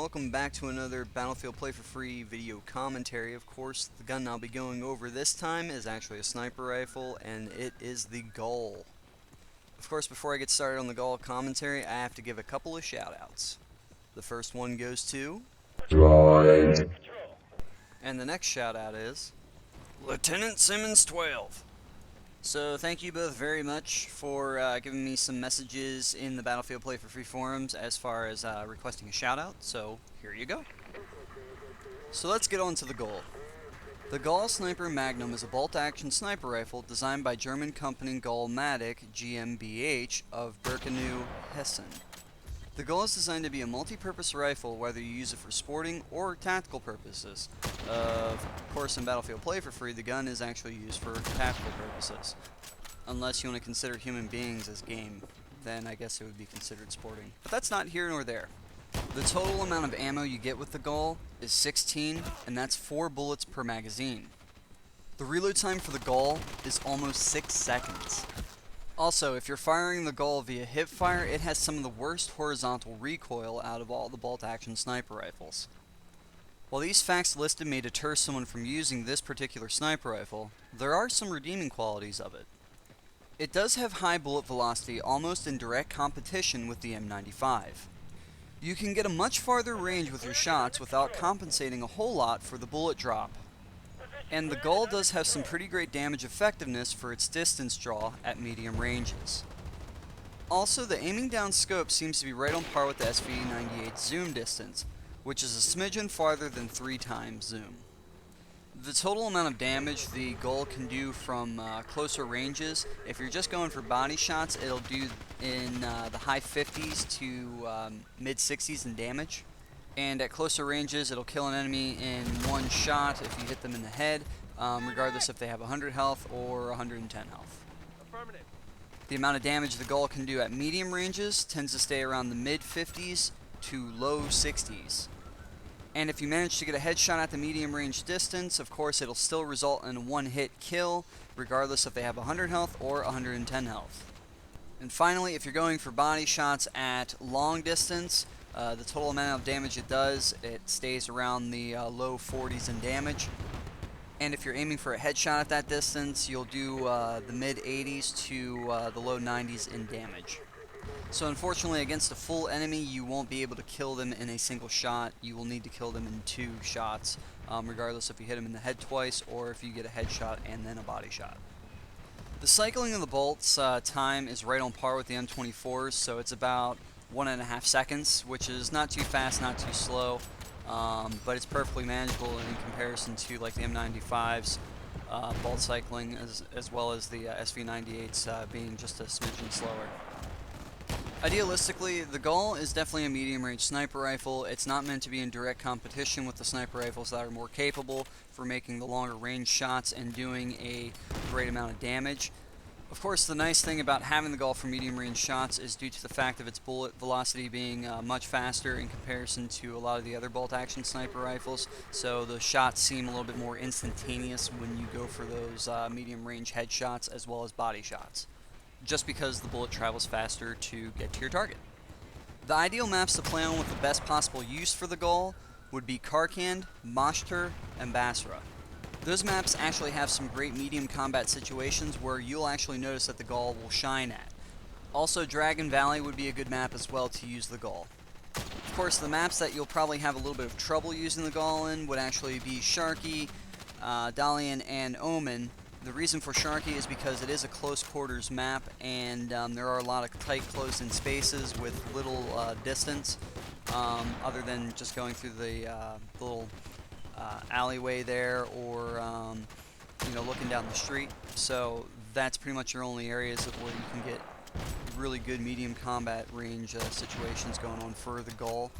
welcome back to another Battlefield Play4Free video commentary. Of course, the gun I'll be going over this time is actually a sniper rifle, and it is the GOL. Of course, before I get started on the GOL commentary, I have to give a couple of shoutouts. The first one goes to... And the next shoutout is... Lieutenant Simmons 12. So thank you both very much for giving me some messages in the Battlefield Play4Free forums as far as requesting a shoutout, so here you go. So let's get on to the GOL. The GOL Sniper Magnum is a bolt-action sniper rifle designed by German company GOL GmbH of Birkenau, Hessen. The GOL is designed to be a multi-purpose rifle whether you use it for sporting or tactical purposes. Of course, in Battlefield Play4Free, the gun is actually used for tactical purposes. Unless you want to consider human beings as game, then I guess it would be considered sporting. But that's not here nor there. The total amount of ammo you get with the GOL is 16, and that's 4 bullets per magazine. The reload time for the GOL is almost 6 seconds. Also, if you're firing the GOL via hipfire, it has some of the worst horizontal recoil out of all the bolt-action sniper rifles. While these facts listed may deter someone from using this particular sniper rifle, there are some redeeming qualities of it. It does have high bullet velocity, almost in direct competition with the M95. You can get a much farther range with your shots without compensating a whole lot for the bullet drop. And the GOL does have some pretty great damage effectiveness for its distance draw at medium ranges. Also, the aiming down scope seems to be right on par with the SV98 zoom distance, which is a smidgen farther than 3 times zoom. The total amount of damage the GOL can do from closer ranges, if you're just going for body shots, it'll do in the high 50s to mid 60s in damage. And at closer ranges, it'll kill an enemy in one shot if you hit them in the head, regardless if they have 100 health or 110 health. Affirmative. The amount of damage the GOL can do at medium ranges tends to stay around the mid 50s to low 60s. And if you manage to get a headshot at the medium range distance, of course it'll still result in a one-hit kill, regardless if they have 100 health or 110 health. And finally, if you're going for body shots at long distance, the total amount of damage it does, it stays around the low 40s in damage. And if you're aiming for a headshot at that distance, you'll do the mid 80s to the low 90s in damage. So unfortunately, against a full enemy, you won't be able to kill them in a single shot. You will need to kill them in 2 shots, regardless if you hit them in the head twice or if you get a headshot and then a body shot. The cycling of the bolts time is right on par with the M24s, so it's about 1.5 seconds, which is not too fast, not too slow, but it's perfectly manageable in comparison to like the M95's bolt cycling, as well as the SV98's being just a smidgen slower. Idealistically, the GOL is definitely a medium-range sniper rifle. It's not meant to be in direct competition with the sniper rifles that are more capable for making the longer range shots and doing a great amount of damage. Of course, the nice thing about having the GOL for medium-range shots is due to the fact of its bullet velocity being much faster in comparison to a lot of the other bolt-action sniper rifles, so the shots seem a little bit more instantaneous when you go for those medium-range headshots as well as body shots, just because the bullet travels faster to get to your target. The ideal maps to play on with the best possible use for the GOL would be Karkand, Moshter, and Basra. Those maps actually have some great medium combat situations where you'll actually notice that the GOL will shine at. Also, Dragon Valley would be a good map as well to use the GOL. Of course, the maps that you'll probably have a little bit of trouble using the GOL in would actually be Sharky, Dalian, and Omen. The reason for Sharky is because it is a close quarters map, and there are a lot of tight closed-in spaces with little distance, other than just going through the little alleyway there, or looking down the street. So that's pretty much your only areas of where you can get really good medium combat range situations going on for the GOL.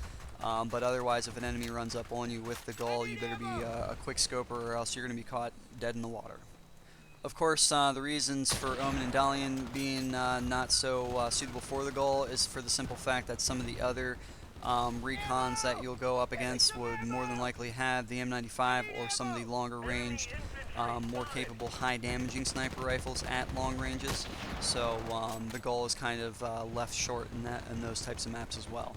But otherwise, if an enemy runs up on you with the GOL, you better be a quick scoper, or else you're going to be caught dead in the water. Of course, the reasons for Omen and Dalian being not so suitable for the GOL is for the simple fact that some of the other recons that you'll go up against would more than likely have the M95 or some of the longer ranged, more capable high damaging sniper rifles at long ranges. So the GOL is kind of left short in those types of maps as well.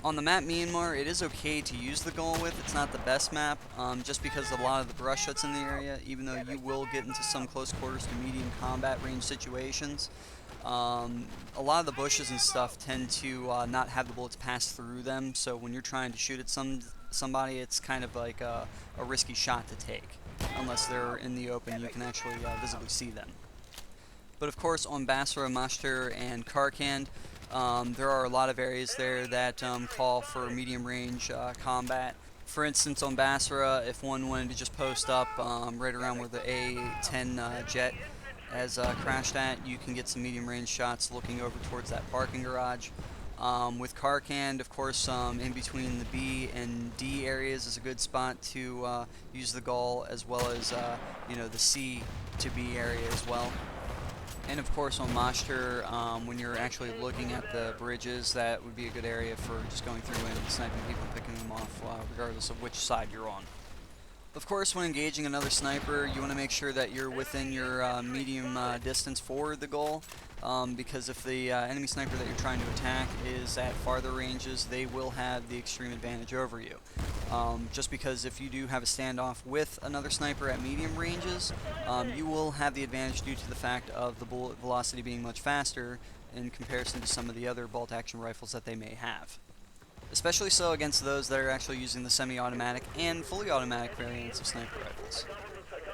On the map Myanmar, it is okay to use the GOL with. It's not the best map, just because a lot of the brush that's in the area, even though you will get into some close quarters to medium combat range situations. A lot of the bushes and stuff tend to not have the bullets pass through them, so when you're trying to shoot at somebody, it's kind of like a risky shot to take. Unless they're in the open, you can actually visibly see them. But of course, on Basra, Mashtar, and Karkand, there are a lot of areas there that call for medium range combat. For instance, on Basra, if one wanted to just post up right around where the A-10 jet has crashed at, you can get some medium range shots looking over towards that parking garage. With Karkand, of course, in between the B and D areas is a good spot to use the GOL, as well as the C to B area as well. And of course on Mashtar, when you're actually looking at the bridges, that would be a good area for just going through and sniping people and picking them off, regardless of which side you're on. Of course, when engaging another sniper, you want to make sure that you're within your medium distance for the GOL, because if the enemy sniper that you're trying to attack is at farther ranges, they will have the extreme advantage over you. Just because if you do have a standoff with another sniper at medium ranges, you will have the advantage due to the fact of the bullet velocity being much faster in comparison to some of the other bolt-action rifles that they may have. Especially so against those that are actually using the semi-automatic and fully automatic variants of sniper rifles.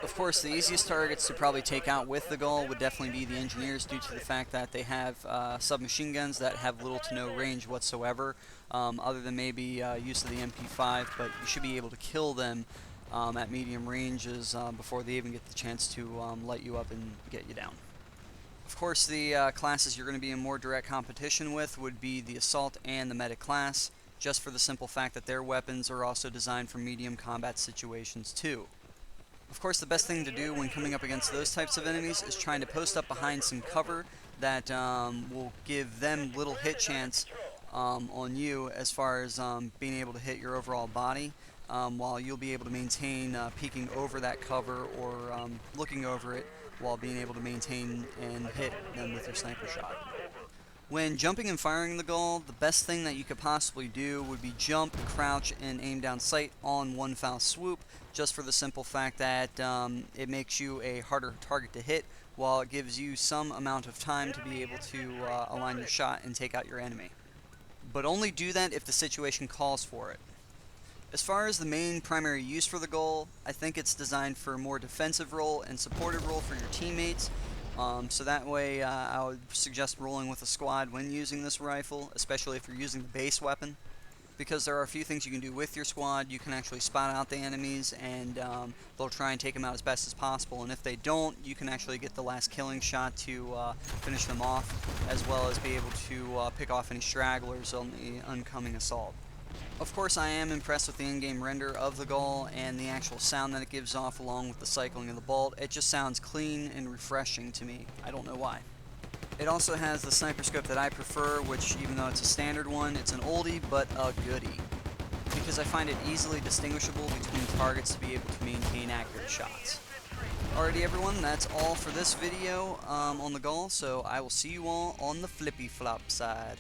Of course, the easiest targets to probably take out with the GOL would definitely be the engineers, due to the fact that they have submachine guns that have little to no range whatsoever, other than maybe use of the MP5, but you should be able to kill them at medium ranges before they even get the chance to light you up and get you down. Of course, the classes you're going to be in more direct competition with would be the Assault and the Medic class, just for the simple fact that their weapons are also designed for medium combat situations too. Of course, the best thing to do when coming up against those types of enemies is trying to post up behind some cover that will give them little hit chance on you, as far as being able to hit your overall body, while you'll be able to maintain peeking over that cover or looking over it while being able to maintain and hit them with your sniper shot. When jumping and firing the GOL, the best thing that you could possibly do would be jump, crouch, and aim down sight on one foul swoop, just for the simple fact that it makes you a harder target to hit, while it gives you some amount of time to be able to align your shot and take out your enemy. But only do that if the situation calls for it. As far as the main primary use for the GOL, I think it's designed for a more defensive role and supportive role for your teammates. So that way, I would suggest rolling with a squad when using this rifle, especially if you're using the base weapon, because there are a few things you can do with your squad. You can actually spot out the enemies, and they'll try and take them out as best as possible, and if they don't, you can actually get the last killing shot to finish them off, as well as be able to pick off any stragglers on the oncoming assault. Of course, I am impressed with the in-game render of the GOL and the actual sound that it gives off, along with the cycling of the bolt. It just sounds clean and refreshing to me. I don't know why. It also has the sniper scope that I prefer, which, even though it's a standard one, it's an oldie but a goodie, because I find it easily distinguishable between targets to be able to maintain accurate shots. Alrighty everyone, that's all for this video on the GOL, so I will see you all on the flippy flop side.